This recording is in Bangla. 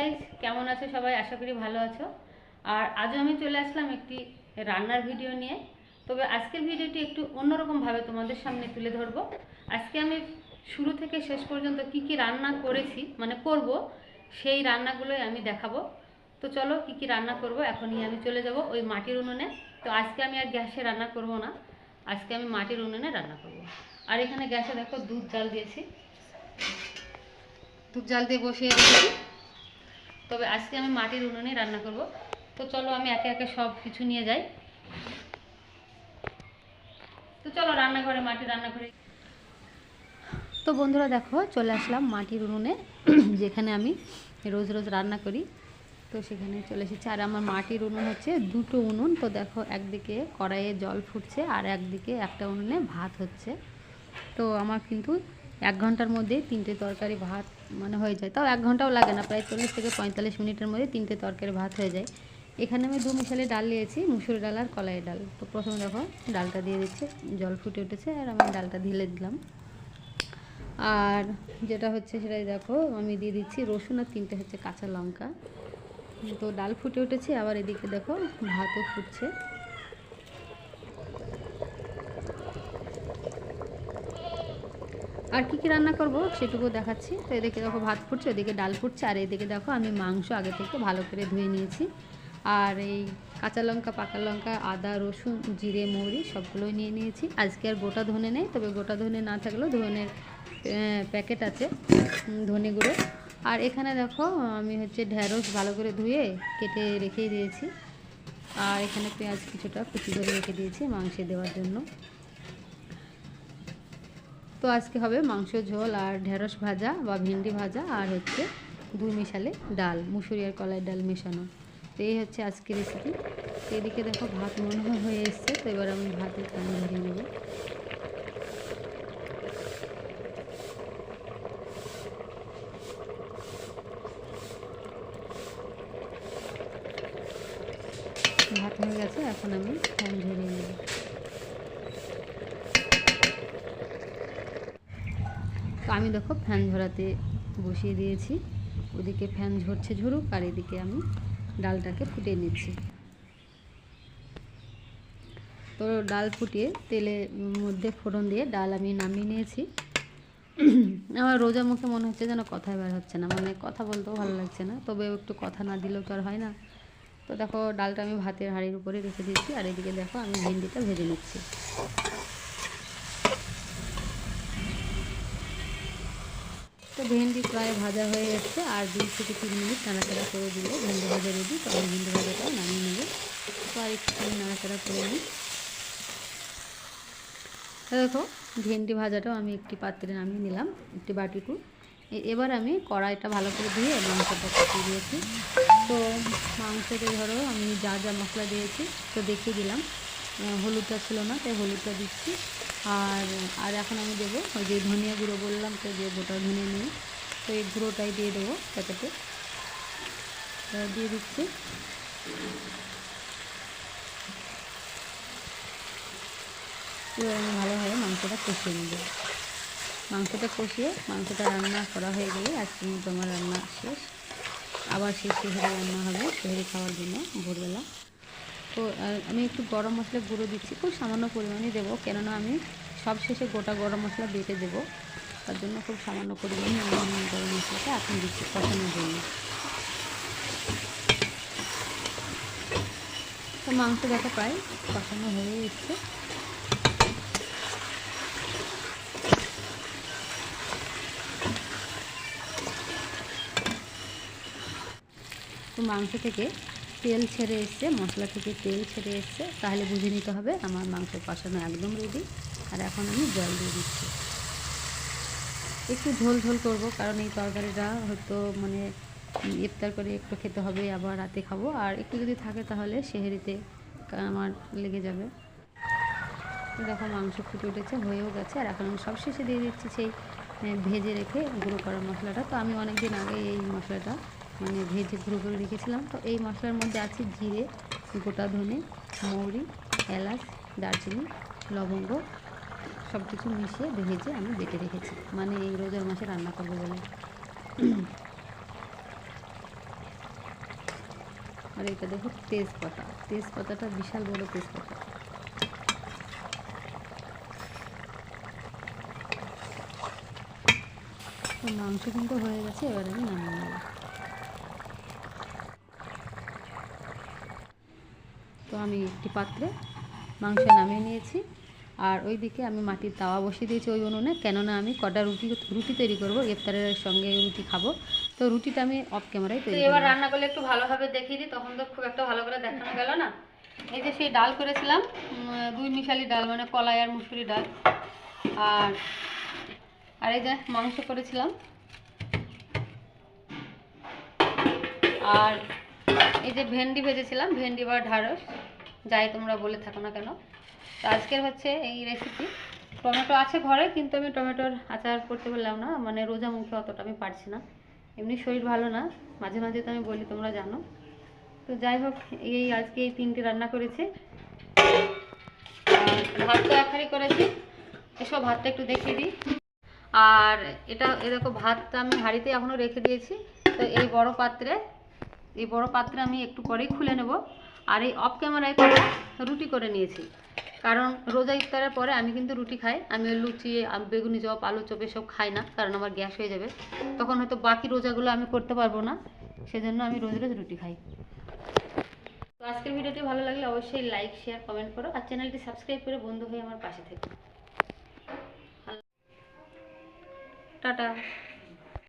গাইস, কেমন আছো সবাই? আশা করি ভালো আছো। আর আজও আমি চলে আসলাম একটি রান্নার ভিডিও নিয়ে। তবে আজকের ভিডিওটি একটু অন্যরকমভাবে তোমাদের সামনে তুলে ধরবো। আজকে আমি শুরু থেকে শেষ পর্যন্ত কি কি রান্না করেছি মানে করব, সেই রান্নাগুলোই আমি দেখাবো। তো চলো, কি কি রান্না করব এখনই আমি চলে যাব ওই মাটির উনুনে। তো আজকে আমি আর গ্যাসে রান্না করব না, আজকে আমি মাটির উনুনে রান্না করব। আর এখানে গ্যাসে দেখো দুধ জাল দিয়েছি, দুধ জাল দিয়ে বসিয়ে রেখেছি। তবে আজকে আমি মাটির উনুনে রান্না করব। তো চলো আমি একে একে সব কিছু নিয়ে যাই। তো চলো রান্নাঘরে, মাটির রান্নাঘরে। তো বন্ধুরা দেখো, চলে আসলাম মাটির উনুনে, যেখানে আমি রোজ রোজ রান্না করি। তো সেখানে চলে এসেছি। আর আমার মাটির উনুন হচ্ছে দুটো উনুন। তো দেখো, একদিকে কড়াইয়ে জল ফুটছে আর একদিকে একটা উনুনে ভাত হচ্ছে। তো আমার কিন্তু 1 ঘন্টার মধ্যে 3টে তরকারি ভাত মানে হয়ে যায়। তাও 1 ঘন্টাও লাগে না, প্রায় 40 থেকে 45 মিনিটের মধ্যে 3টে তরকারি ভাত হয়ে যায়। এখানে আমি 2 মিশালি ডাল নিয়েছি, মুসুর ডাল আর কলাই ডাল। তো প্রথমে দেখো ডালটা দিয়ে দিচ্ছে, জল ফুটে উঠেছে আর আমি ডালটা ঢেলে দিলাম। আর যেটা হচ্ছে সেটাই দেখো, আমি দিয়ে দিচ্ছি রসুন আর 3টে হচ্ছে কাঁচা লঙ্কা। তো ডাল ফুটে উঠেছে, আবার এদিকে দেখো ভাতও ফুটছে। আর কি কি রান্না করব সেটুকু দেখাচ্ছি। তো এদিকে দেখো ভাত ফুটছে, ওদিকে ডাল ফুটছে, আর এদিকে দেখো আমি মাংস আগে থেকে ভালো করে ধুয়ে নিয়েছি। আর এই কাঁচা লঙ্কা, পাকা লঙ্কা, আদা, রসুন, জিরে, মৌরি সবগুলোই নিয়ে নিয়েছি। আজকে আর গোটা ধনে নেই, তবে গোটা ধনে না থাকলেও ধনের প্যাকেট আছে, ধনে গুঁড়ো। আর এখানে দেখো আমি হচ্ছে ঢ্যাঁড়স ভালো করে ধুয়ে কেটে রেখে দিয়েছি। আর এখানে পেঁয়াজ কিছুটা কুচি করে রেখে দিয়েছি মাংসে দেওয়ার জন্য। তো আজকে হবে মাংস ঝোল আর ঢেঁড়স ভাজা বা ভেন্ডি ভাজা, আর হচ্ছে 2 মিশালে ডাল, মুসুরি আর কলাই ডাল মেশানো। তো এই হচ্ছে আজকে রেসিপি। তো এদিকে দেখো ভাত মনে হয়ে এসছে। তো এবার আমি ভাতের পানি ধরিয়ে নেব। ভাত হয়ে গেছে, এখন আমি ফ্যান ঝরিয়ে নেব। তো আমি দেখো ফ্যান ঝরাতে বসিয়ে দিয়েছি। ওদিকে ফ্যান ঝরছে ঝরুক, আর এদিকে আমি ডালটাকে ফুটিয়ে নিচ্ছি। তো ডাল ফুটিয়ে তেলের মধ্যে ফোড়ন দিয়ে ডাল আমি নামিয়ে নিয়েছি। আমার রোজা মুখে মনে হচ্ছে যেন কথাই বের হচ্ছে না, মানে কথা বলতেও ভালো লাগছে না, তবে একটু কথা না দিলেও তো আর হয় না। তো দেখো ডালটা আমি ভাতের হাঁড়ির উপরে রেখে দিয়েছি, আর এদিকে দেখো আমি ভেন্ডিটা ভেজে নিচ্ছি। তো ভেন্ডি প্রায় ভাজা হয়ে যাচ্ছে, আর 2 থেকে 3 মিনিট নাড়াচাড়া করে দিলে ভেন্ডি ভাজা রেডি। তো আমি ভেন্ডি ভাজাটাও নামিয়ে নেব। তো আর একটুখানি নাড়াচাড়া করে নিই। দেখো ভেন্ডি ভাজাটাও আমি একটি পাত্রে নামিয়ে নিলাম, একটি বাটিকু। এবার আমি কড়াইটা ভালো করে ধুয়ে মাংসটা কষিয়ে দিয়েছি। তো মাংসতে ধরো আমি যা যা মশলা দিয়েছি তো দেখিয়ে দিলাম। হলুদটা ছিল না, তাই হলুদটা দিচ্ছি। আর এখন আমি দেবো ওই যে ধনিয়া গুঁড়ো বললাম, তো যে গোটা ধনিয়া নিয়ে, তো এই গুঁড়োটাই দিয়ে দেবো প্যাকেটে, দিয়ে দিচ্ছি। এবার আমি ভালোভাবে মাংসটা কষিয়ে নেব। মাংসটা রান্না করা হয়ে গেলে আজকের মতো আমার রান্না শেষ। আবার সেই সেহেরি রান্না হবে, সেহেরি খাওয়ার জন্য ভোরবেলা। তো আমি একটু গরম মশলা গুঁড়ো দিচ্ছি, খুব সামান্য পরিমাণে দেবো, কেননা আমি সব শেষে গোটা গরম মশলা বেটে দেবো। তার জন্য খুব সামান্য পরিমাণে আমি গরম মশলাটা এখন দিচ্ছি কষানোর জন্য। তো মাংস দেখা প্রায় কষানো হয়ে এসছে। তো মাংস থেকে তেল ছেড়ে এসছে, মশলা থেকে তেল ছেড়ে এসছে, তাহলে বুঝে নিতে হবে আমার মাংস কষানো একদম রেডি। আর এখন আমি জল দিয়ে দিচ্ছি। একটু ঝোল ঝোল করবো, কারণ এই তরকারিটা হয়তো মানে ইফতার করে একটু খেতে হবে, আবার রাতে খাবো। আর একটু যদি থাকে তাহলে সেহেরিতে আমার লেগে যাবে। তো দেখো মাংস ফুটে উঠেছে, হয়েও গেছে। আর এখন আমি সবশেষে দিয়ে দিচ্ছি সেই ভেজে রেখে গুঁড়ো করা মশলাটা। তো আমি অনেক দিন আগে এই মশলাটা মানে ভেজে গুঁড়ো করে রেখেছিলাম। তো এই মশলার মধ্যে আছে জিরে, গোটা ধনে, মৌরি, এলাচ, দারচিনি, লবঙ্গ, সব কিছু মিশিয়ে ভেজে আমি বেটে রেখেছি, মানে এই রোজার মাসে রান্না করবো বলে। আর এটা দেখো তেজপাতা, তেজপাতাটা বিশাল বড় তেজপাতা। তো মাংস কিন্তু হয়ে গেছে, এবার আমি নামিয়ে নেব। তো আমি একটি পাত্রে মাংস নামিয়ে নিয়েছি, আর ওইদিকে আমি মাটির তাওয়া বসিয়ে দিয়েছি ওই উনুনে, কেননা আমি কটা রুটি তৈরি করব, ইফতারের সঙ্গে রুটি খাবো। তো রুটিটা আমি অফ ক্যামেরায় তৈরি করব। এবার রান্না করলে একটু ভালোভাবে দেখিয়ে দিই, তখন তো খুব একটা ভালো করে দেখানো গেল না। এই যে সেই ডাল করেছিলাম, 2 মিশালি ডাল, মানে কলাই আর মুসুরি ডাল। আর এই যে মাংস করেছিলাম, আর এই যে ভেন্ডি ভেজেছিলাম, ভেন্ডি বা ঢ্যাঁড়স যাই তোমরা বলে থাকো না কেন। তো আজকের হচ্ছে এই রেসিপি। টমেটো আছে ঘরে, কিন্তু আমি টমেটোর আচার করতে পারলাম না, মানে রোজা মুখে অতটা আমি পারছি না, এমনি শরীর ভালো না, মাঝে মাঝে তো আমি বলি, তোমরা জানো। তো যাই হোক, আজকে এই 3টে রান্না করেছি। আর ভাত তো একবারই করেছি, এসব ভাতটা একটু দেখিয়ে দিই। আর এটা দেখো, ভাতটা আমি হাঁড়িতে এখনও রেখে দিয়েছি। তো এই বড় পাত্রে আমি একটু পরেই খুলে নেব। আর এই অফ ক্যামেরায় রুটি করে নিয়েছি, কারণ রোজা ইফতারের পরে আমি কিন্তু রুটি খাই। আমি লুচি, বেগুনি চপ, আলু চপ এসব খাই না, কারণ আমার গ্যাস হয়ে যাবে, তখন হয়তো বাকি রোজাগুলো আমি করতে পারবো না, সেজন্য আমি রোজ রোজ রুটি খাই। তো আজকের ভিডিওটি ভালো লাগলে অবশ্যই লাইক, শেয়ার, কমেন্ট করো, আর চ্যানেলটি সাবস্ক্রাইব করে বন্ধু হয়ে আমার পাশে থেকো। টাটা।